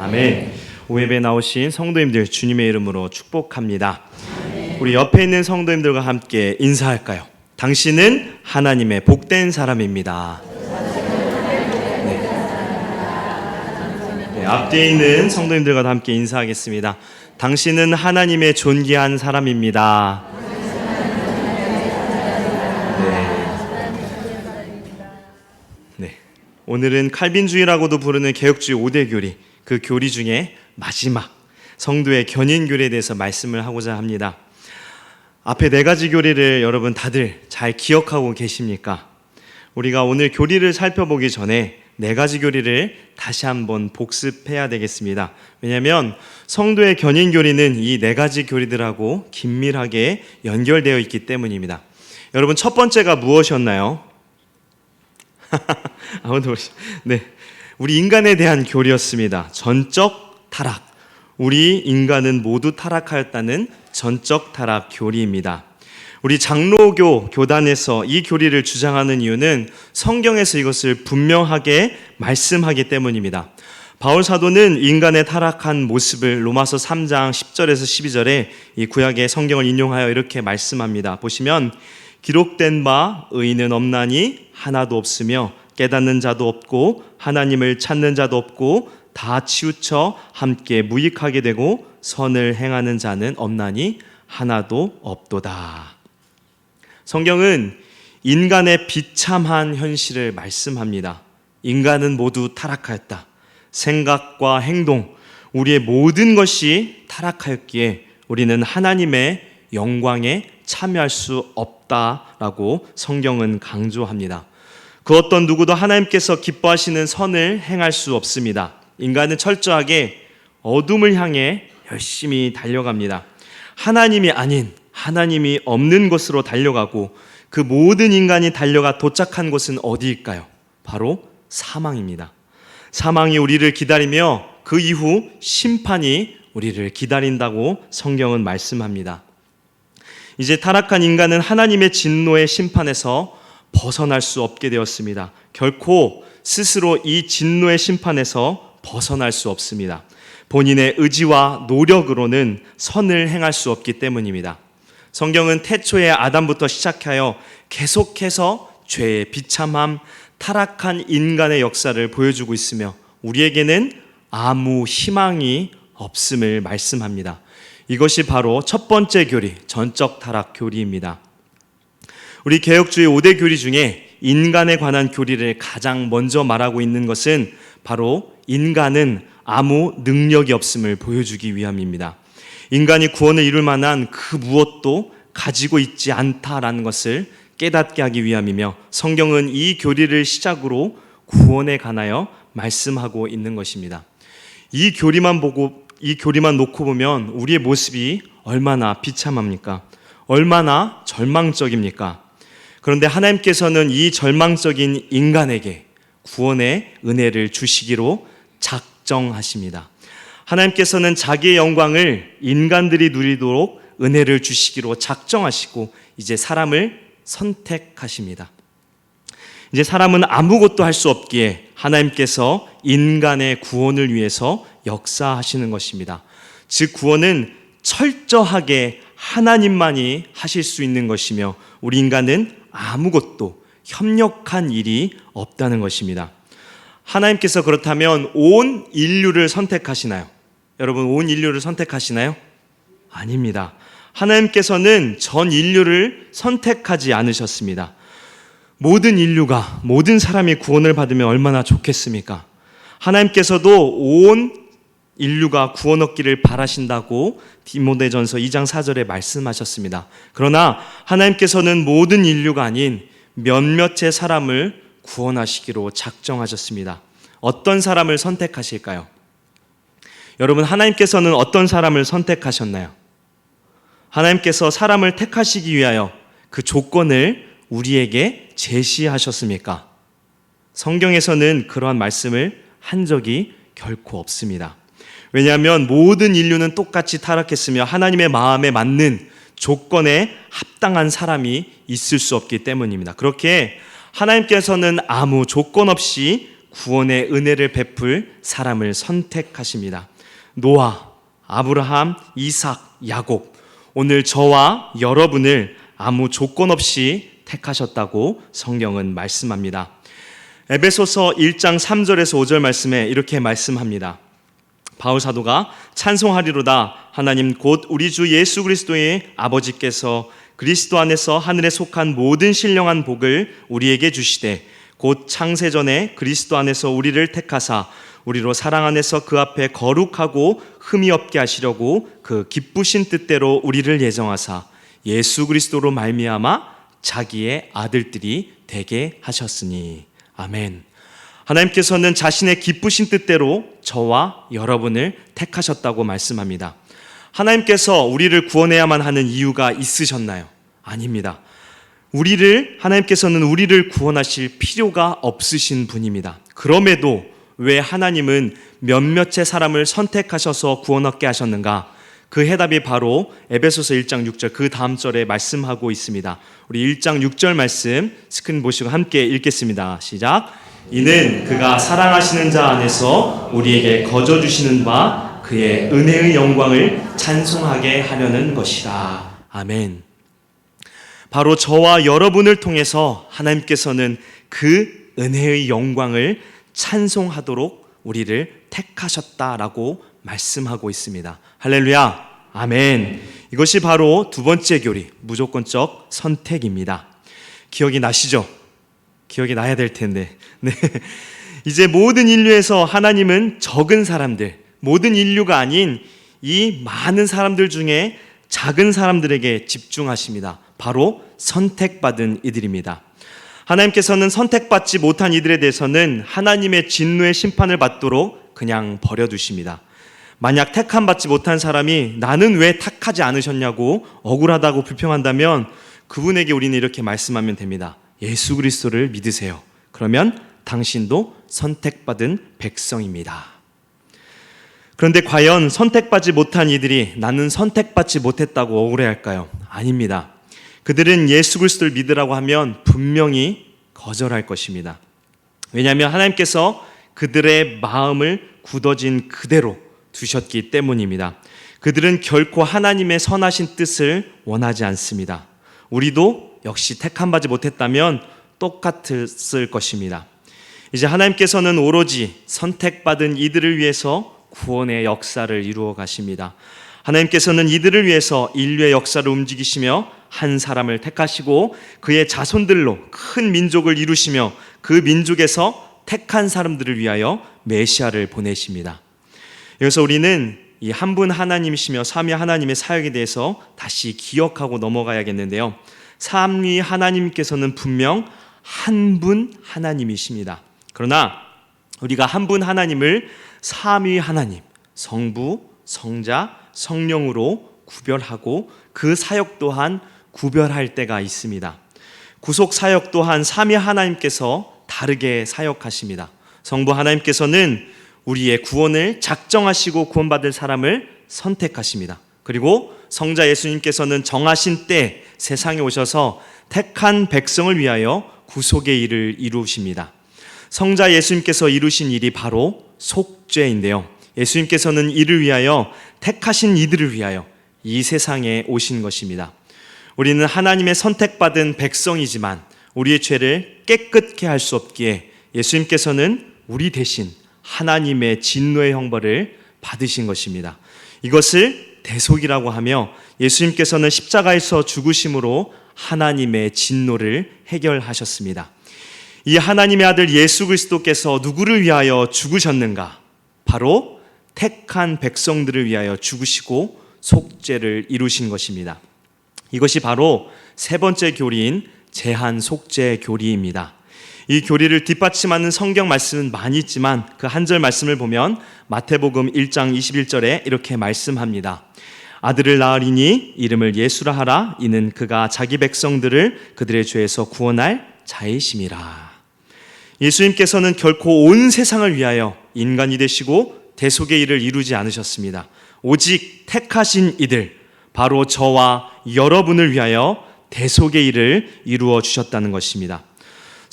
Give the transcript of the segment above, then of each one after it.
아멘. 오예배 나오신 성도님들 주님의 이름으로 축복합니다. 우리 옆에 있는 성도님들과 함께 인사할까요? 당신은 하나님의 복된 사람입니다. 네, 앞뒤에 있는 성도님들과 함께 인사하겠습니다. 당신은 하나님의 존귀한 사람입니다. 네. 오늘은 칼빈주의라고도 부르는 개혁주의 5대 교리, 그 교리 중에 마지막 성도의 견인교리에 대해서 말씀을 하고자 합니다. 앞에 4가지 교리를 여러분 다들 잘 기억하고 계십니까? 우리가 오늘 교리를 살펴보기 전에 4가지 교리를 다시 한번 복습해야 되겠습니다. 왜냐하면 성도의 견인교리는 이 4가지 교리들하고 긴밀하게 연결되어 있기 때문입니다. 여러분, 첫 번째가 무엇이었나요? 아무도 모르시죠? 네, 우리 인간에 대한 교리였습니다. 전적 타락. 우리 인간은 모두 타락하였다는 전적 타락 교리입니다. 우리 장로교 교단에서 이 교리를 주장하는 이유는 성경에서 이것을 분명하게 말씀하기 때문입니다. 바울 사도는 인간의 타락한 모습을 로마서 3장 10절에서 12절에 이 구약의 성경을 인용하여 이렇게 말씀합니다. 보시면 기록된 바 의인은 없나니 하나도 없으며 깨닫는 자도 없고 하나님을 찾는 자도 없고 다 치우쳐 함께 무익하게 되고 선을 행하는 자는 없나니 하나도 없도다. 성경은 인간의 비참한 현실을 말씀합니다. 인간은 모두 타락하였다. 생각과 행동, 우리의 모든 것이 타락하였기에 우리는 하나님의 영광에 참여할 수 없다라고 성경은 강조합니다. 그 어떤 누구도 하나님께서 기뻐하시는 선을 행할 수 없습니다. 인간은 철저하게 어둠을 향해 열심히 달려갑니다. 하나님이 아닌, 하나님이 없는 곳으로 달려가고 그 모든 인간이 달려가 도착한 곳은 어디일까요? 바로 사망입니다. 사망이 우리를 기다리며 그 이후 심판이 우리를 기다린다고 성경은 말씀합니다. 이제 타락한 인간은 하나님의 진노의 심판에서 벗어날 수 없게 되었습니다. 결코 스스로 이 진노의 심판에서 벗어날 수 없습니다. 본인의 의지와 노력으로는 선을 행할 수 없기 때문입니다. 성경은 태초의 아담부터 시작하여 계속해서 죄의 비참함, 타락한 인간의 역사를 보여주고 있으며 우리에게는 아무 희망이 없음을 말씀합니다. 이것이 바로 첫 번째 교리, 전적 타락 교리입니다. 우리 개혁주의 5대 교리 중에 인간에 관한 교리를 가장 먼저 말하고 있는 것은 바로 인간은 아무 능력이 없음을 보여주기 위함입니다. 인간이 구원을 이룰 만한 그 무엇도 가지고 있지 않다라는 것을 깨닫게 하기 위함이며 성경은 이 교리를 시작으로 구원에 관하여 말씀하고 있는 것입니다. 이 교리만 놓고 보면 우리의 모습이 얼마나 비참합니까? 얼마나 절망적입니까? 그런데 하나님께서는 이 절망적인 인간에게 구원의 은혜를 주시기로 작정하십니다. 하나님께서는 자기의 영광을 인간들이 누리도록 은혜를 주시기로 작정하시고 이제 사람을 선택하십니다. 이제 사람은 아무것도 할 수 없기에 하나님께서 인간의 구원을 위해서 역사하시는 것입니다. 즉 구원은 철저하게 하나님만이 하실 수 있는 것이며 우리 인간은 아무것도 협력한 일이 없다는 것입니다. 하나님께서 그렇다면 온 인류를 선택하시나요? 여러분, 온 인류를 선택하시나요? 아닙니다. 하나님께서는 전 인류를 선택하지 않으셨습니다. 모든 인류가, 모든 사람이 구원을 받으면 얼마나 좋겠습니까? 하나님께서도 온 인류가 구원 얻기를 바라신다고 디모데전서 2장 4절에 말씀하셨습니다. 그러나 하나님께서는 모든 인류가 아닌 몇몇의 사람을 구원하시기로 작정하셨습니다. 어떤 사람을 선택하실까요? 여러분, 하나님께서는 어떤 사람을 선택하셨나요? 하나님께서 사람을 택하시기 위하여 그 조건을 우리에게 제시하셨습니까? 성경에서는 그러한 말씀을 한 적이 결코 없습니다. 왜냐하면 모든 인류는 똑같이 타락했으며 하나님의 마음에 맞는 조건에 합당한 사람이 있을 수 없기 때문입니다. 그렇게 하나님께서는 아무 조건 없이 구원의 은혜를 베풀 사람을 선택하십니다. 노아, 아브라함, 이삭, 야곱, 오늘 저와 여러분을 아무 조건 없이 택하셨다고 성경은 말씀합니다. 에베소서 1장 3절에서 5절 말씀에 이렇게 말씀합니다. 바울 사도가 찬송하리로다 하나님 곧 우리 주 예수 그리스도의 아버지께서 그리스도 안에서 하늘에 속한 모든 신령한 복을 우리에게 주시되 곧 창세전에 그리스도 안에서 우리를 택하사 우리로 사랑 안에서 그 앞에 거룩하고 흠이 없게 하시려고 그 기쁘신 뜻대로 우리를 예정하사 예수 그리스도로 말미암아 자기의 아들들이 되게 하셨으니. 아멘. 하나님께서는 자신의 기쁘신 뜻대로 저와 여러분을 택하셨다고 말씀합니다. 하나님께서 우리를 구원해야만 하는 이유가 있으셨나요? 아닙니다. 하나님께서는 우리를 구원하실 필요가 없으신 분입니다. 그럼에도 왜 하나님은 몇몇의 사람을 선택하셔서 구원 얻게 하셨는가? 그 해답이 바로 에베소서 1장 6절 그 다음 절에 말씀하고 있습니다. 우리 1장 6절 말씀 스크린 보시고 함께 읽겠습니다. 시작. 이는 그가 사랑하시는 자 안에서 우리에게 거저 주시는 바 그의 은혜의 영광을 찬송하게 하려는 것이라. 아멘. 바로 저와 여러분을 통해서 하나님께서는 그 은혜의 영광을 찬송하도록 우리를 택하셨다라고 말씀하고 있습니다. 할렐루야. 아멘. 이것이 바로 두 번째 교리, 무조건적 선택입니다. 기억이 나시죠? 기억이 나야 될 텐데. 네. 이제 모든 인류에서 하나님은 적은 사람들, 모든 인류가 아닌 이 많은 사람들 중에 작은 사람들에게 집중하십니다. 바로 선택받은 이들입니다. 하나님께서는 선택받지 못한 이들에 대해서는 하나님의 진노의 심판을 받도록 그냥 버려두십니다. 만약 택함받지 못한 사람이 나는 왜 택하지 않으셨냐고 억울하다고 불평한다면 그분에게 우리는 이렇게 말씀하면 됩니다. 예수 그리스도를 믿으세요. 그러면 당신도 선택받은 백성입니다. 그런데 과연 선택받지 못한 이들이 나는 선택받지 못했다고 억울해할까요? 아닙니다. 그들은 예수 그리스도를 믿으라고 하면 분명히 거절할 것입니다. 왜냐하면 하나님께서 그들의 마음을 굳어진 그대로 두셨기 때문입니다. 그들은 결코 하나님의 선하신 뜻을 원하지 않습니다. 우리도 역시 택함받지 못했다면 똑같을 것입니다. 이제 하나님께서는 오로지 선택받은 이들을 위해서 구원의 역사를 이루어 가십니다. 하나님께서는 이들을 위해서 인류의 역사를 움직이시며 한 사람을 택하시고 그의 자손들로 큰 민족을 이루시며 그 민족에서 택한 사람들을 위하여 메시아를 보내십니다. 여기서 우리는 이 한 분 하나님이시며 삼위 하나님의 사역에 대해서 다시 기억하고 넘어가야겠는데요. 삼위 하나님께서는 분명 한 분 하나님이십니다. 그러나 우리가 한 분 하나님을 삼위 하나님, 성부, 성자, 성령으로 구별하고 그 사역 또한 구별할 때가 있습니다. 구속 사역 또한 삼위 하나님께서 다르게 사역하십니다. 성부 하나님께서는 우리의 구원을 작정하시고 구원받을 사람을 선택하십니다. 그리고 성자 예수님께서는 정하신 때 세상에 오셔서 택한 백성을 위하여 구속의 일을 이루십니다. 성자 예수님께서 이루신 일이 바로 속죄인데요. 예수님께서는 이를 위하여 택하신 이들을 위하여 이 세상에 오신 것입니다. 우리는 하나님의 선택받은 백성이지만 우리의 죄를 깨끗게 할 수 없기에 예수님께서는 우리 대신 하나님의 진노의 형벌을 받으신 것입니다. 이것을 대속이라고 하며 예수님께서는 십자가에서 죽으심으로 하나님의 진노를 해결하셨습니다. 이 하나님의 아들 예수 그리스도께서 누구를 위하여 죽으셨는가? 바로 택한 백성들을 위하여 죽으시고 속죄를 이루신 것입니다. 이것이 바로 세 번째 교리인 제한 속죄 교리입니다. 이 교리를 뒷받침하는 성경 말씀은 많이 있지만 그 한 절 말씀을 보면 마태복음 1장 21절에 이렇게 말씀합니다. 아들을 낳으리니 이름을 예수라 하라. 이는 그가 자기 백성들을 그들의 죄에서 구원할 자이심이라. 예수님께서는 결코 온 세상을 위하여 인간이 되시고 대속의 일을 이루지 않으셨습니다. 오직 택하신 이들, 바로 저와 여러분을 위하여 대속의 일을 이루어 주셨다는 것입니다.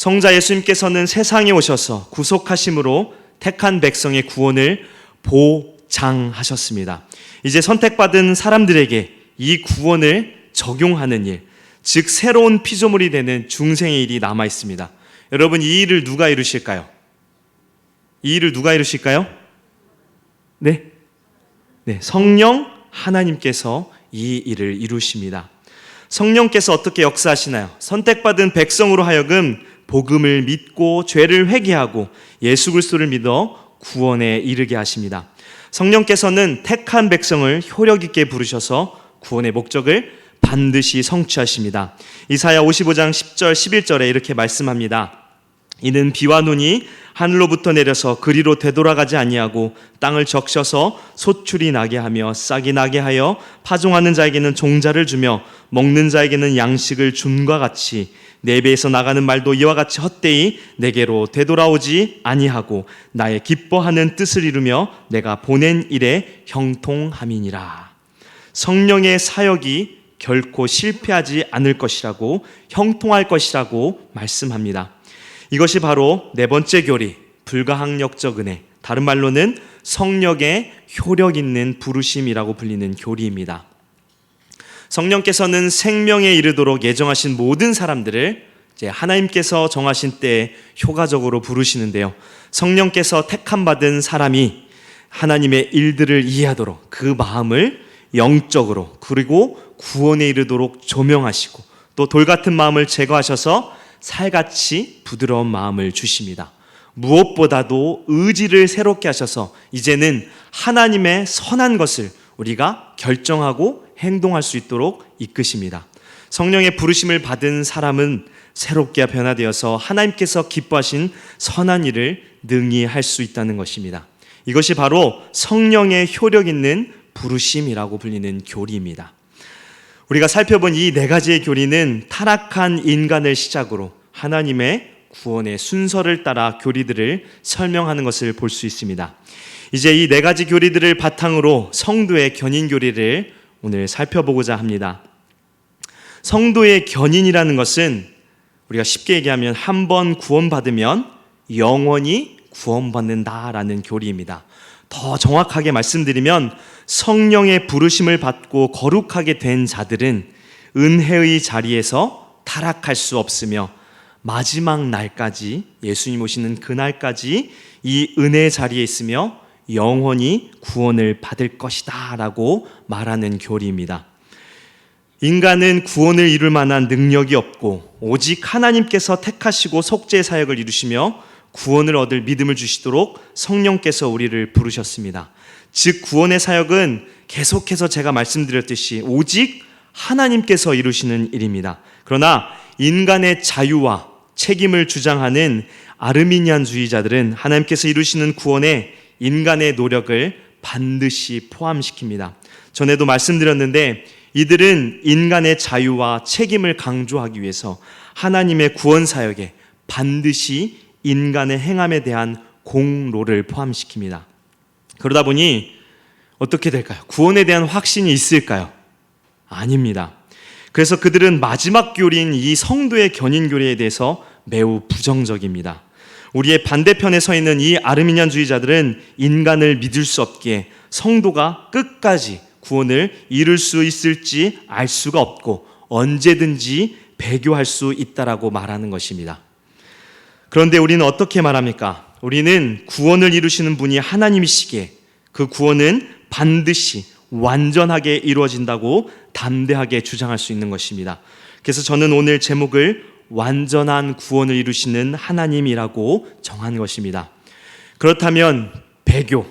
성자 예수님께서는 세상에 오셔서 구속하심으로 택한 백성의 구원을 보장하셨습니다. 이제 선택받은 사람들에게 이 구원을 적용하는 일, 즉 새로운 피조물이 되는 중생의 일이 남아 있습니다. 여러분, 이 일을 누가 이루실까요? 이 일을 누가 이루실까요? 네, 성령 하나님께서 이 일을 이루십니다. 성령께서 어떻게 역사하시나요? 선택받은 백성으로 하여금 복음을 믿고 죄를 회개하고 예수 그리스도를 믿어 구원에 이르게 하십니다. 성령께서는 택한 백성을 효력 있게 부르셔서 구원의 목적을 반드시 성취하십니다. 이사야 55장 10절 11절에 이렇게 말씀합니다. 이는 비와 눈이 하늘로부터 내려서 그리로 되돌아가지 아니하고 땅을 적셔서 소출이 나게 하며 싹이 나게 하여 파종하는 자에게는 종자를 주며 먹는 자에게는 양식을 줌과 같이 내 배에서 나가는 말도 이와 같이 헛되이 내게로 되돌아오지 아니하고 나의 기뻐하는 뜻을 이루며 내가 보낸 일에 형통함이니라. 성령의 사역이 결코 실패하지 않을 것이라고, 형통할 것이라고 말씀합니다. 이것이 바로 네 번째 교리, 불가항력적 은혜, 다른 말로는 성령의 효력 있는 부르심이라고 불리는 교리입니다. 성령께서는 생명에 이르도록 예정하신 모든 사람들을 이제 하나님께서 정하신 때에 효과적으로 부르시는데요. 성령께서 택함 받은 사람이 하나님의 일들을 이해하도록 그 마음을 영적으로 그리고 구원에 이르도록 조명하시고 또 돌같은 마음을 제거하셔서 살같이 부드러운 마음을 주십니다. 무엇보다도 의지를 새롭게 하셔서 이제는 하나님의 선한 것을 우리가 결정하고 행동할 수 있도록 이끄십니다. 성령의 부르심을 받은 사람은 새롭게 변화되어서 하나님께서 기뻐하신 선한 일을 능히 할 수 있다는 것입니다. 이것이 바로 성령의 효력 있는 부르심이라고 불리는 교리입니다. 우리가 살펴본 이 네 가지의 교리는 타락한 인간을 시작으로 하나님의 구원의 순서를 따라 교리들을 설명하는 것을 볼 수 있습니다. 이제 이 네 가지 교리들을 바탕으로 성도의 견인 교리를 오늘 살펴보고자 합니다. 성도의 견인이라는 것은 우리가 쉽게 얘기하면 한 번 구원받으면 영원히 구원받는다라는 교리입니다. 더 정확하게 말씀드리면 성령의 부르심을 받고 거룩하게 된 자들은 은혜의 자리에서 타락할 수 없으며 마지막 날까지, 예수님 오시는 그날까지 이 은혜의 자리에 있으며 영원히 구원을 받을 것이다 라고 말하는 교리입니다. 인간은 구원을 이룰 만한 능력이 없고 오직 하나님께서 택하시고 속죄의 사역을 이루시며 구원을 얻을 믿음을 주시도록 성령께서 우리를 부르셨습니다. 즉 구원의 사역은 계속해서 제가 말씀드렸듯이 오직 하나님께서 이루시는 일입니다. 그러나 인간의 자유와 책임을 주장하는 아르미니안주의자들은 하나님께서 이루시는 구원에 인간의 노력을 반드시 포함시킵니다. 전에도 말씀드렸는데 이들은 인간의 자유와 책임을 강조하기 위해서 하나님의 구원 사역에 반드시 인간의 행함에 대한 공로를 포함시킵니다. 그러다 보니 어떻게 될까요? 구원에 대한 확신이 있을까요? 아닙니다. 그래서 그들은 마지막 교리인 이 성도의 견인 교리에 대해서 매우 부정적입니다. 우리의 반대편에 서 있는 이 아르미니안주의자들은 인간을 믿을 수 없기에 성도가 끝까지 구원을 이룰 수 있을지 알 수가 없고 언제든지 배교할 수 있다라고 말하는 것입니다. 그런데 우리는 어떻게 말합니까? 우리는 구원을 이루시는 분이 하나님이시기에 그 구원은 반드시 완전하게 이루어진다고 담대하게 주장할 수 있는 것입니다. 그래서 저는 오늘 제목을 완전한 구원을 이루시는 하나님이라고 정한 것입니다. 그렇다면 배교,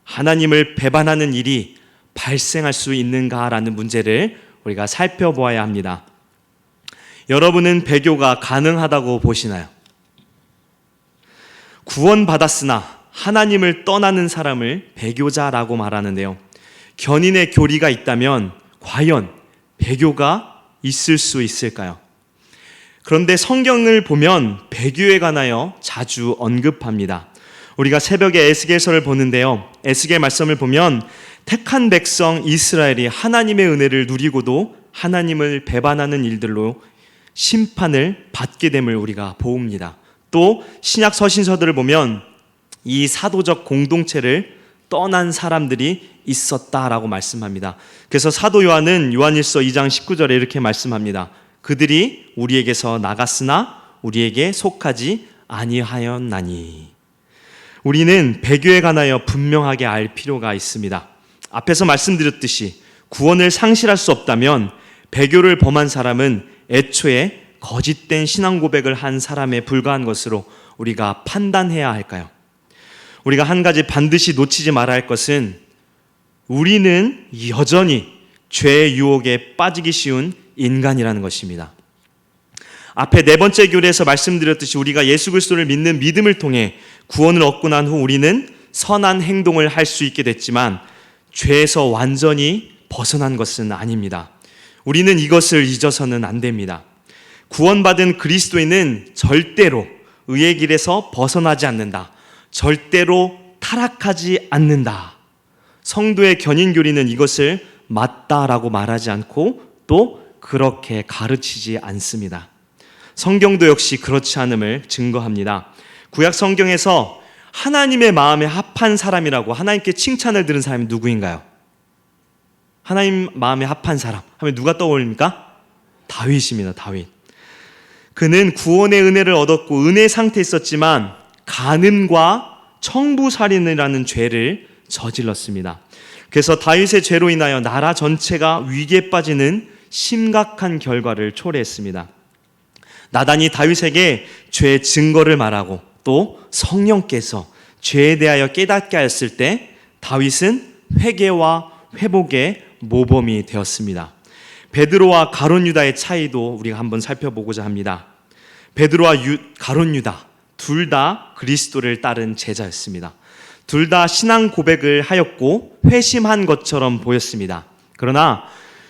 하나님을 배반하는 일이 발생할 수 있는가라는 문제를 우리가 살펴보아야 합니다. 여러분은 배교가 가능하다고 보시나요? 구원받았으나 하나님을 떠나는 사람을 배교자라고 말하는데요. 견인의 교리가 있다면 과연 배교가 있을 수 있을까요? 그런데 성경을 보면 배교에 관하여 자주 언급합니다. 우리가 새벽에 에스겔서를 보는데요. 에스겔 말씀을 보면 택한 백성 이스라엘이 하나님의 은혜를 누리고도 하나님을 배반하는 일들로 심판을 받게 됨을 우리가 보옵니다. 또 신약 서신서들을 보면 이 사도적 공동체를 떠난 사람들이 있었다라고 말씀합니다. 그래서 사도 요한은 요한일서 2장 19절에 이렇게 말씀합니다. 그들이 우리에게서 나갔으나 우리에게 속하지 아니하였나니. 우리는 배교에 관하여 분명하게 알 필요가 있습니다. 앞에서 말씀드렸듯이 구원을 상실할 수 없다면 배교를 범한 사람은 애초에 거짓된 신앙 고백을 한 사람에 불과한 것으로 우리가 판단해야 할까요? 우리가 한 가지 반드시 놓치지 말아야 할 것은 우리는 여전히 죄의 유혹에 빠지기 쉬운 인간이라는 것입니다. 앞에 네 번째 교리에서 말씀드렸듯이 우리가 예수 그리스도를 믿는 믿음을 통해 구원을 얻고 난 후 우리는 선한 행동을 할 수 있게 됐지만 죄에서 완전히 벗어난 것은 아닙니다. 우리는 이것을 잊어서는 안 됩니다. 구원받은 그리스도인은 절대로 의의 길에서 벗어나지 않는다. 절대로 타락하지 않는다. 성도의 견인교리는 이것을 맞다라고 말하지 않고 또 그렇게 가르치지 않습니다. 성경도 역시 그렇지 않음을 증거합니다. 구약 성경에서 하나님의 마음에 합한 사람이라고 하나님께 칭찬을 들은 사람이 누구인가요? 하나님 마음에 합한 사람 하면 누가 떠올립니까? 다윗입니다. 다윗. 그는 구원의 은혜를 얻었고 은혜 상태에 있었지만 간음과 청부살인이라는 죄를 저질렀습니다. 그래서 다윗의 죄로 인하여 나라 전체가 위기에 빠지는 심각한 결과를 초래했습니다. 나단이 다윗에게 죄의 증거를 말하고 또 성령께서 죄에 대하여 깨닫게 하였을 때 다윗은 회개와 회복의 모범이 되었습니다. 베드로와 가룟 유다의 차이도 우리가 한번 살펴보고자 합니다. 베드로와 가룟 유다 둘 다 그리스도를 따른 제자였습니다. 둘 다 신앙 고백을 하였고 회심한 것처럼 보였습니다. 그러나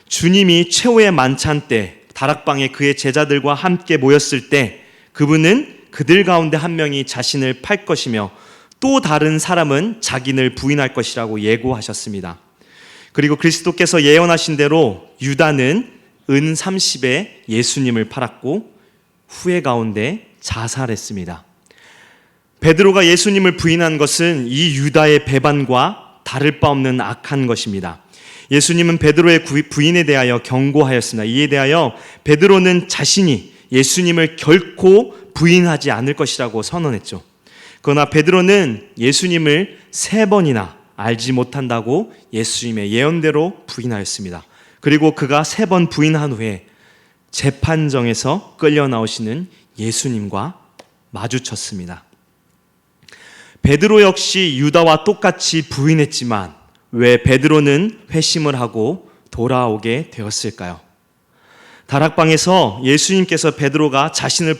주님이 최후의 만찬 때 다락방에 그의 제자들과 함께 모였을 때 그분은 그들 가운데 한 명이 자신을 팔 것이며 또 다른 사람은 자기를 부인할 것이라고 예고하셨습니다. 그리고 그리스도께서 예언하신 대로 유다는 은 30에 예수님을 팔았고 후회 가운데 자살했습니다. 베드로가 예수님을 부인한 것은 이 유다의 배반과 다를 바 없는 악한 것입니다. 예수님은 베드로의 부인에 대하여 경고하였습니다. 이에 대하여 베드로는 자신이 예수님을 결코 부인하지 않을 것이라고 선언했죠. 그러나 베드로는 예수님을 3번이나 알지 못한다고 예수님의 예언대로 부인하였습니다. 그리고 그가 3번 부인한 후에 재판정에서 끌려 나오시는 예수님과 마주쳤습니다. 베드로 역시 유다와 똑같이 부인했지만 왜 베드로는 회심을 하고 돌아오게 되었을까요? 다락방에서 예수님께서 베드로가 자신을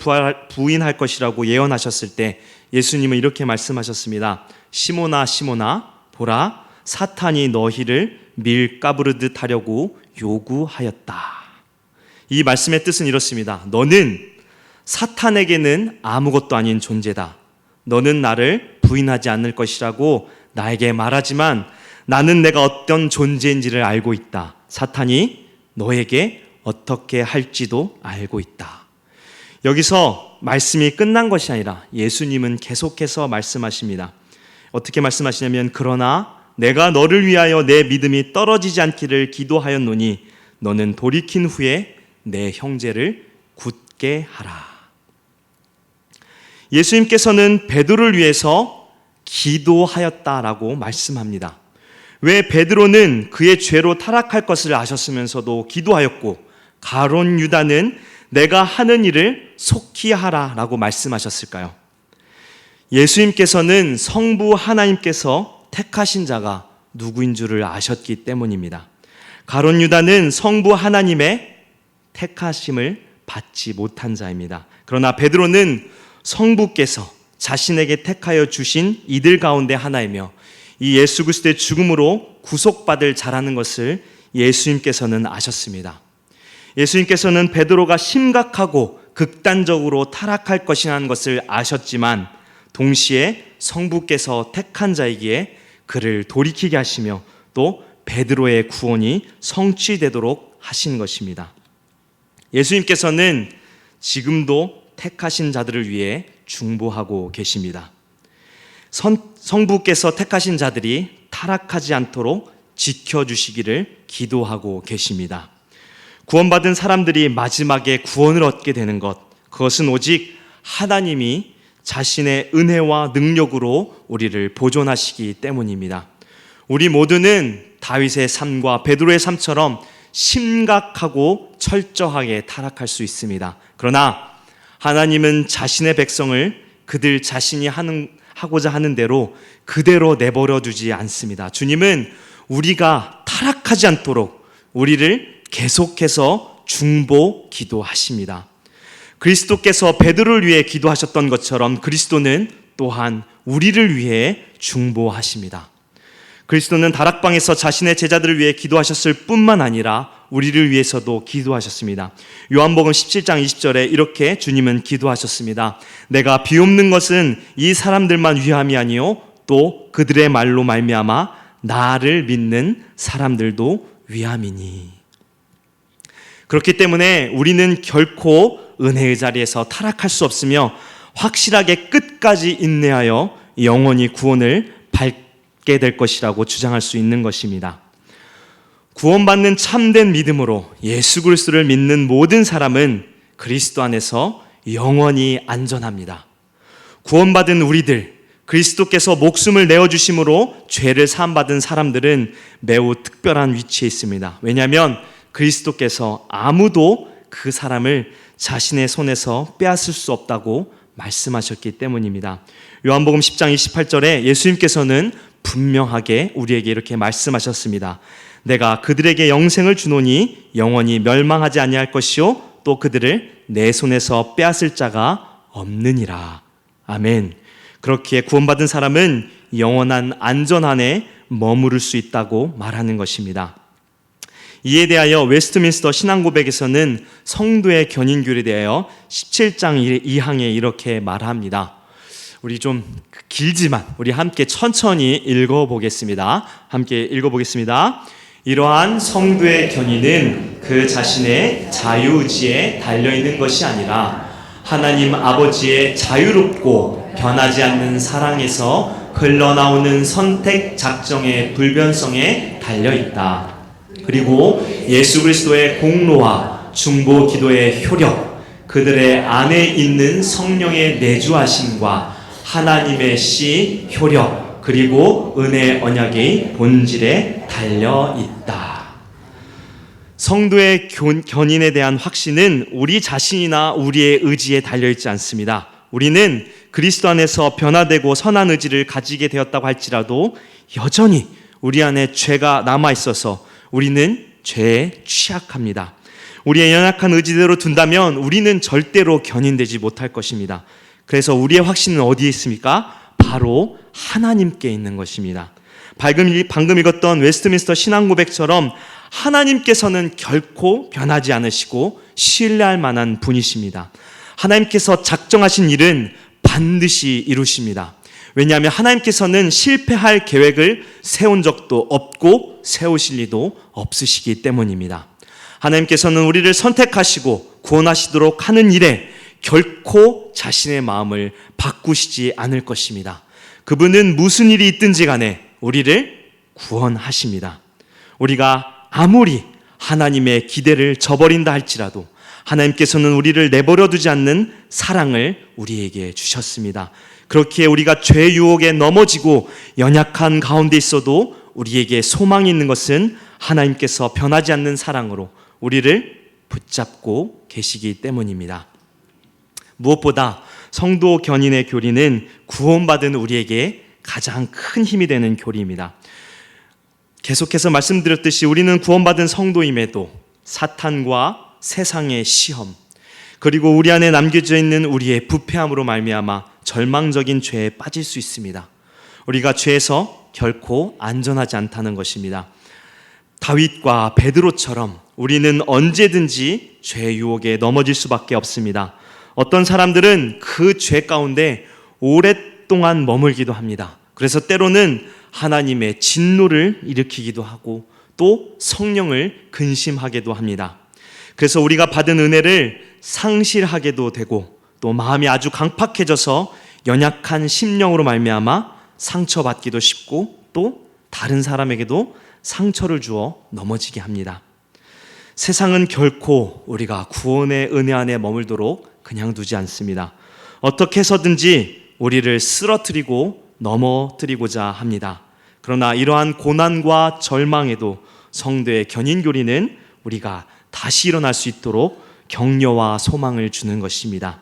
부인할 것이라고 예언하셨을 때 예수님은 이렇게 말씀하셨습니다. 시몬아 시몬아 보라 사탄이 너희를 밀 까부르듯 하려고 요구하였다. 이 말씀의 뜻은 이렇습니다. 너는 사탄에게는 아무것도 아닌 존재다. 너는 나를 부인하지 않을 것이라고 나에게 말하지만 나는 내가 어떤 존재인지를 알고 있다. 사탄이 너에게 어떻게 할지도 알고 있다. 여기서 말씀이 끝난 것이 아니라 예수님은 계속해서 말씀하십니다. 어떻게 말씀하시냐면 그러나 내가 너를 위하여 내 믿음이 떨어지지 않기를 기도하였노니 너는 돌이킨 후에 내 형제를 굳게 하라. 예수님께서는 베드로를 위해서 기도하였다라고 말씀합니다. 왜 베드로는 그의 죄로 타락할 것을 아셨으면서도 기도하였고 가룟 유다는 내가 하는 일을 속히 하라라고 말씀하셨을까요? 예수님께서는 성부 하나님께서 택하신 자가 누구인 줄을 아셨기 때문입니다. 가룟 유다는 성부 하나님의 택하심을 받지 못한 자입니다. 그러나 베드로는 성부께서 자신에게 택하여 주신 이들 가운데 하나이며 이 예수 그리스도의 죽음으로 구속받을 자라는 것을 예수님께서는 아셨습니다. 예수님께서는 베드로가 심각하고 극단적으로 타락할 것이라는 것을 아셨지만 동시에 성부께서 택한 자이기에 그를 돌이키게 하시며 또 베드로의 구원이 성취되도록 하신 것입니다. 예수님께서는 지금도 택하신 자들을 위해 중보하고 계십니다. 성부께서 택하신 자들이 타락하지 않도록 지켜주시기를 기도하고 계십니다. 구원받은 사람들이 마지막에 구원을 얻게 되는 것, 그것은 오직 하나님이 자신의 은혜와 능력으로 우리를 보존하시기 때문입니다. 우리 모두는 다윗의 삶과 베드로의 삶처럼 심각하고 철저하게 타락할 수 있습니다. 그러나 하나님은 자신의 백성을 그들 자신이 하고자 하는 대로 그대로 내버려 두지 않습니다. 주님은 우리가 타락하지 않도록 우리를 계속해서 중보 기도하십니다. 그리스도께서 베드로를 위해 기도하셨던 것처럼 그리스도는 또한 우리를 위해 중보하십니다. 그리스도는 다락방에서 자신의 제자들을 위해 기도하셨을 뿐만 아니라 우리를 위해서도 기도하셨습니다. 요한복음 17장 20절에 이렇게 주님은 기도하셨습니다. 내가 비옵는 것은 이 사람들만 위함이 아니요 또 그들의 말로 말미암아 나를 믿는 사람들도 위함이니. 그렇기 때문에 우리는 결코 은혜의 자리에서 타락할 수 없으며 확실하게 끝까지 인내하여 영원히 구원을 밟게 될 것이라고 주장할 수 있는 것입니다. 구원받는 참된 믿음으로 예수 그리스도를 믿는 모든 사람은 그리스도 안에서 영원히 안전합니다. 구원받은 우리들, 그리스도께서 목숨을 내어주심으로 죄를 사함받은 사람들은 매우 특별한 위치에 있습니다. 왜냐하면 그리스도께서 아무도 그 사람을 자신의 손에서 빼앗을 수 없다고 말씀하셨기 때문입니다. 요한복음 10장 28절에 예수님께서는 분명하게 우리에게 이렇게 말씀하셨습니다. 내가 그들에게 영생을 주노니 영원히 멸망하지 아니할 것이요 또 그들을 내 손에서 빼앗을 자가 없느니라. 아멘. 그렇기에 구원받은 사람은 영원한 안전 안에 머무를 수 있다고 말하는 것입니다. 이에 대하여 웨스트민스터 신앙고백에서는 성도의 견인교리에 대하여 17장 2항에 이렇게 말합니다. 우리 좀 길지만 우리 함께 천천히 읽어보겠습니다. 함께 읽어보겠습니다. 이러한 성도의 견인은 그 자신의 자유의지에 달려있는 것이 아니라 하나님 아버지의 자유롭고 변하지 않는 사랑에서 흘러나오는 선택 작정의 불변성에 달려있다. 그리고 예수 그리스도의 공로와 중보 기도의 효력, 그들의 안에 있는 성령의 내주하심과 하나님의 씨 효력, 그리고 은혜 언약의 본질에 달려있다. 성도의 견인에 대한 확신은 우리 자신이나 우리의 의지에 달려있지 않습니다. 우리는 그리스도 안에서 변화되고 선한 의지를 가지게 되었다고 할지라도 여전히 우리 안에 죄가 남아있어서 우리는 죄에 취약합니다. 우리의 연약한 의지대로 둔다면 우리는 절대로 견인되지 못할 것입니다. 그래서 우리의 확신은 어디에 있습니까? 바로 하나님께 있는 것입니다. 방금 읽었던 웨스트민스터 신앙고백처럼 하나님께서는 결코 변하지 않으시고 신뢰할 만한 분이십니다. 하나님께서 작정하신 일은 반드시 이루십니다. 왜냐하면 하나님께서는 실패할 계획을 세운 적도 없고 세우실 리도 없으시기 때문입니다. 하나님께서는 우리를 선택하시고 구원하시도록 하는 일에 결코 자신의 마음을 바꾸시지 않을 것입니다. 그분은 무슨 일이 있든지 간에 우리를 구원하십니다. 우리가 아무리 하나님의 기대를 저버린다 할지라도 하나님께서는 우리를 내버려 두지 않는 사랑을 우리에게 주셨습니다. 그렇기에 우리가 죄의 유혹에 넘어지고 연약한 가운데 있어도 우리에게 소망이 있는 것은 하나님께서 변하지 않는 사랑으로 우리를 붙잡고 계시기 때문입니다. 무엇보다 성도 견인의 교리는 구원받은 우리에게 가장 큰 힘이 되는 교리입니다. 계속해서 말씀드렸듯이 우리는 구원받은 성도임에도 사탄과 세상의 시험, 그리고 우리 안에 남겨져 있는 우리의 부패함으로 말미암아 절망적인 죄에 빠질 수 있습니다. 우리가 죄에서 결코 안전하지 않다는 것입니다. 다윗과 베드로처럼 우리는 언제든지 죄의 유혹에 넘어질 수밖에 없습니다. 어떤 사람들은 그 죄 가운데 오랫동안 머물기도 합니다. 그래서 때로는 하나님의 진노를 일으키기도 하고 또 성령을 근심하기도 합니다. 그래서 우리가 받은 은혜를 상실하게도 되고 또 마음이 아주 강팍해져서 연약한 심령으로 말미암아 상처받기도 쉽고 또 다른 사람에게도 상처를 주어 넘어지게 합니다. 세상은 결코 우리가 구원의 은혜 안에 머물도록 그냥 두지 않습니다. 어떻게 해서든지 우리를 쓰러뜨리고 넘어뜨리고자 합니다. 그러나 이러한 고난과 절망에도 성도의 견인교리는 우리가 다시 일어날 수 있도록 격려와 소망을 주는 것입니다.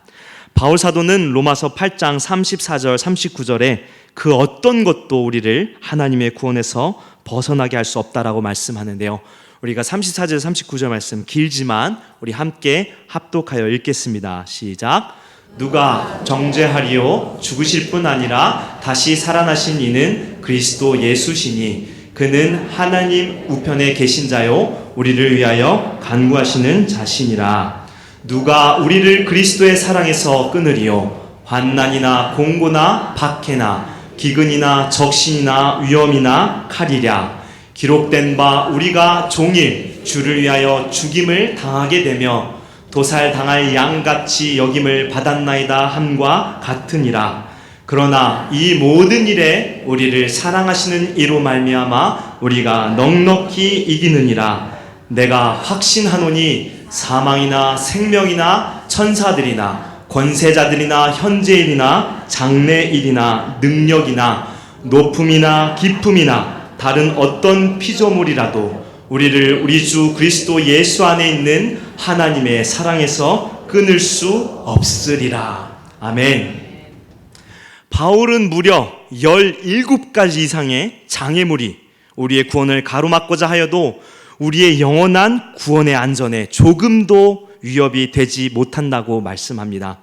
바울 사도는 로마서 8장 34절 39절에 그 어떤 것도 우리를 하나님의 구원에서 벗어나게 할 수 없다라고 말씀하는데요. 우리가 34절 39절 말씀 길지만 우리 함께 합독하여 읽겠습니다. 시작. 누가 정죄하리요 죽으실 뿐 아니라 다시 살아나신 이는 그리스도 예수시니 그는 하나님 우편에 계신 자요 우리를 위하여 간구하시는 자신이라. 누가 우리를 그리스도의 사랑에서 끊으리요 환난이나 공고나 박해나 기근이나 적신이나 위험이나 칼이랴. 기록된 바 우리가 종일 주를 위하여 죽임을 당하게 되며 도살당할 양같이 여김을 받았나이다 함과 같으니라. 그러나 이 모든 일에 우리를 사랑하시는 이로 말미암아 우리가 넉넉히 이기느니라. 내가 확신하노니 사망이나 생명이나 천사들이나 권세자들이나 현재일이나 장래일이나 능력이나 높음이나 깊음이나 다른 어떤 피조물이라도 우리를 우리 주 그리스도 예수 안에 있는 하나님의 사랑에서 끊을 수 없으리라. 아멘. 바울은 무려 17가지 이상의 장애물이 우리의 구원을 가로막고자 하여도 우리의 영원한 구원의 안전에 조금도 위협이 되지 못한다고 말씀합니다.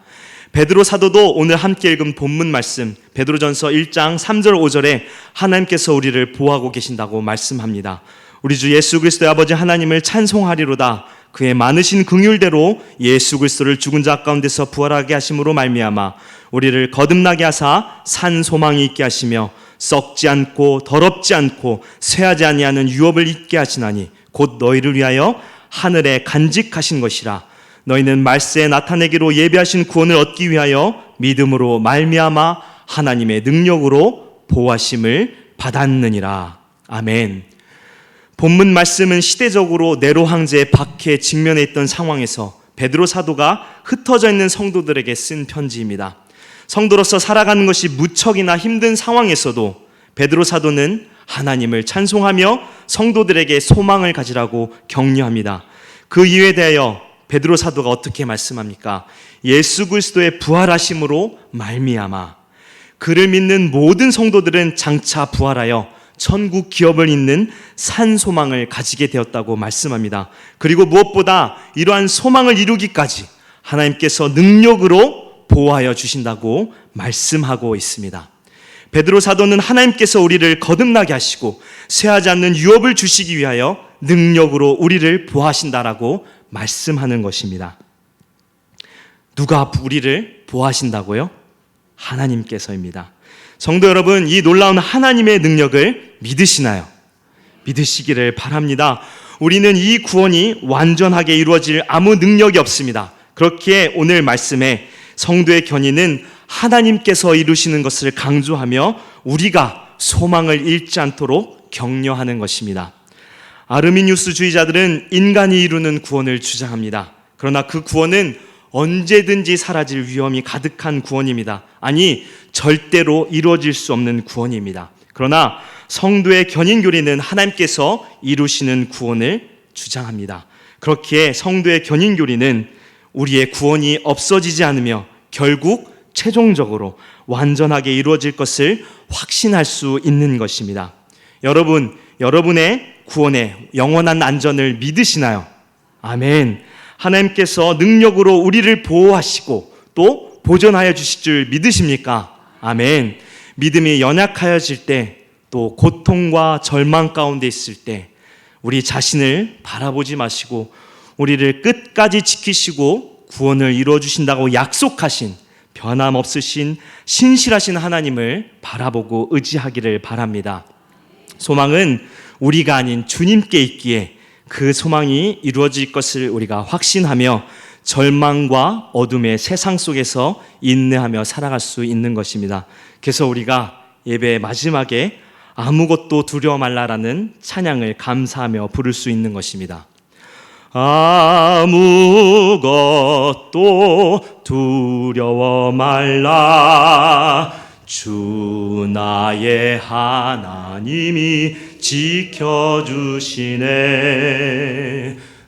베드로 사도도 오늘 함께 읽은 본문 말씀 베드로전서 1장 3절 5절에 하나님께서 우리를 보호하고 계신다고 말씀합니다. 우리 주 예수 그리스도의 아버지 하나님을 찬송하리로다. 그의 많으신 긍휼대로 예수 그리스도를 죽은 자 가운데서 부활하게 하심으로 말미암아 우리를 거듭나게 하사 산 소망이 있게 하시며 썩지 않고 더럽지 않고 쇠하지 아니하는 유업을 잊게 하시나니 곧 너희를 위하여 하늘에 간직하신 것이라. 너희는 말세에 나타내기로 예비하신 구원을 얻기 위하여 믿음으로 말미암아 하나님의 능력으로 보호하심을 받았느니라. 아멘. 본문 말씀은 시대적으로 네로 황제의 박해에 직면해 있던 상황에서 베드로 사도가 흩어져 있는 성도들에게 쓴 편지입니다. 성도로서 살아가는 것이 무척이나 힘든 상황에서도 베드로 사도는 하나님을 찬송하며 성도들에게 소망을 가지라고 격려합니다. 그 이유에 대하여 베드로 사도가 어떻게 말씀합니까? 예수 그리스도의 부활하심으로 말미암아 그를 믿는 모든 성도들은 장차 부활하여 천국 기업을 잇는 산 소망을 가지게 되었다고 말씀합니다. 그리고 무엇보다 이러한 소망을 이루기까지 하나님께서 능력으로 보호하여 주신다고 말씀하고 있습니다. 베드로 사도는 하나님께서 우리를 거듭나게 하시고 쇠하지 않는 유업을 주시기 위하여 능력으로 우리를 보호하신다라고 말씀하는 것입니다. 누가 우리를 보호하신다고요? 하나님께서입니다. 성도 여러분, 이 놀라운 하나님의 능력을 믿으시나요? 믿으시기를 바랍니다. 우리는 이 구원이 완전하게 이루어질 아무 능력이 없습니다. 그렇기에 오늘 말씀에 성도의 견인은 하나님께서 이루시는 것을 강조하며 우리가 소망을 잃지 않도록 격려하는 것입니다. 아르미니우스주의자들은 인간이 이루는 구원을 주장합니다. 그러나 그 구원은 언제든지 사라질 위험이 가득한 구원입니다. 아니, 절대로 이루어질 수 없는 구원입니다. 그러나 성도의 견인교리는 하나님께서 이루시는 구원을 주장합니다. 그렇기에 성도의 견인교리는 우리의 구원이 없어지지 않으며 결국 최종적으로 완전하게 이루어질 것을 확신할 수 있는 것입니다. 여러분, 여러분의 구원의 영원한 안전을 믿으시나요? 아멘. 하나님께서 능력으로 우리를 보호하시고 또 보존하여 주실 줄 믿으십니까? 아멘. 믿음이 연약하여질 때, 또 고통과 절망 가운데 있을 때 우리 자신을 바라보지 마시고 우리를 끝까지 지키시고 구원을 이루어 주신다고 약속하신 변함없으신 신실하신 하나님을 바라보고 의지하기를 바랍니다. 소망은 우리가 아닌 주님께 있기에 그 소망이 이루어질 것을 우리가 확신하며 절망과 어둠의 세상 속에서 인내하며 살아갈 수 있는 것입니다. 그래서 우리가 예배 마지막에 아무것도 두려워 말라라는 찬양을 감사하며 부를 수 있는 것입니다. 아무것도 두려워 말라. 주 나의 하나님이 지켜주시네.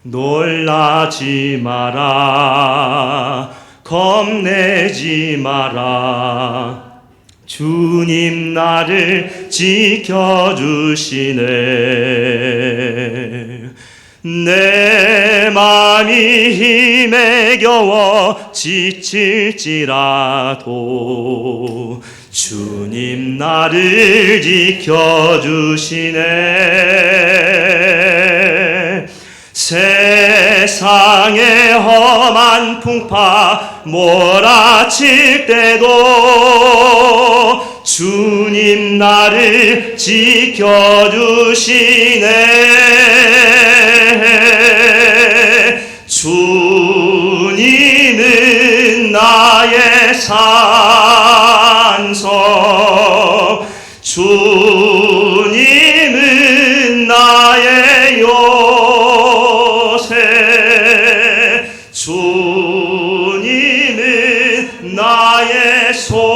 놀라지 마라. 겁내지 마라. 주님 나를 지켜주시네. 내 맘이 힘에 겨워 지칠지라도 주님 나를 지켜주시네. 세상의 험한 풍파 몰아칠 때도 주님 나를 지켜주시네. 주님은 나의 산성, 주님은 나의 요새, 주님은 나의 소망,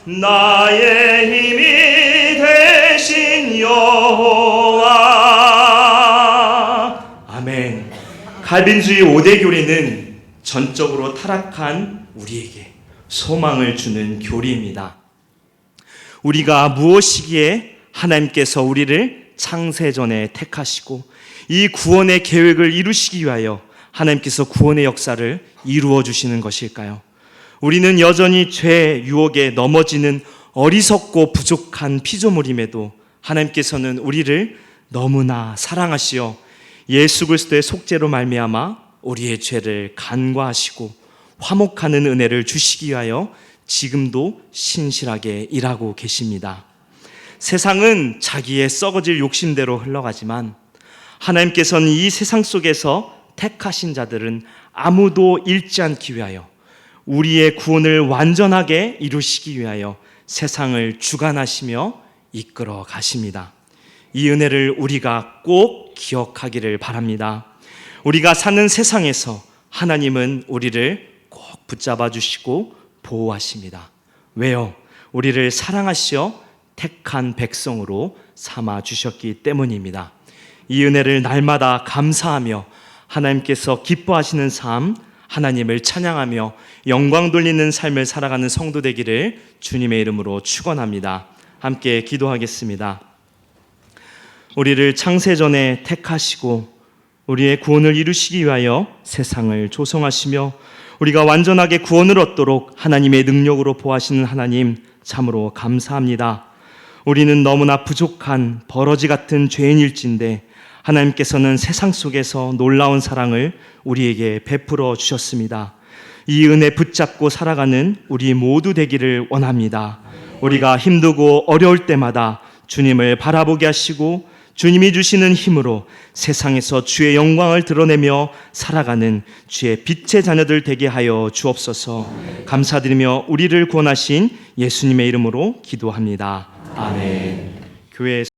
나의 힘이 되신 여호와. 아멘. 칼빈주의 5대 교리는 전적으로 타락한 우리에게 소망을 주는 교리입니다. 우리가 무엇이기에 하나님께서 우리를 창세전에 택하시고 이 구원의 계획을 이루시기 위하여 하나님께서 구원의 역사를 이루어 주시는 것일까요? 우리는 여전히 죄 유혹에 넘어지는 어리석고 부족한 피조물임에도 하나님께서는 우리를 너무나 사랑하시어 예수 그리스도의 속죄로 말미암아 우리의 죄를 간과하시고 화목하는 은혜를 주시기 위하여 지금도 신실하게 일하고 계십니다. 세상은 자기의 썩어질 욕심대로 흘러가지만 하나님께서는 이 세상 속에서 택하신 자들은 아무도 잃지 않기 위하여 우리의 구원을 완전하게 이루시기 위하여 세상을 주관하시며 이끌어 가십니다. 이 은혜를 우리가 꼭 기억하기를 바랍니다. 우리가 사는 세상에서 하나님은 우리를 꼭 붙잡아 주시고 보호하십니다. 왜요? 우리를 사랑하시어 택한 백성으로 삼아 주셨기 때문입니다. 이 은혜를 날마다 감사하며 하나님께서 기뻐하시는 삶, 하나님을 찬양하며 영광 돌리는 삶을 살아가는 성도 되기를 주님의 이름으로 축원합니다. 함께 기도하겠습니다. 우리를 창세전에 택하시고 우리의 구원을 이루시기 위하여 세상을 조성하시며 우리가 완전하게 구원을 얻도록 하나님의 능력으로 보호하시는 하나님 참으로 감사합니다. 우리는 너무나 부족한 버러지 같은 죄인일진데 하나님께서는 세상 속에서 놀라운 사랑을 우리에게 베풀어 주셨습니다. 이 은혜 붙잡고 살아가는 우리 모두 되기를 원합니다. 우리가 힘들고 어려울 때마다 주님을 바라보게 하시고 주님이 주시는 힘으로 세상에서 주의 영광을 드러내며 살아가는 주의 빛의 자녀들 되게 하여 주옵소서. 감사드리며 우리를 구원하신 예수님의 이름으로 기도합니다. 아멘. 교회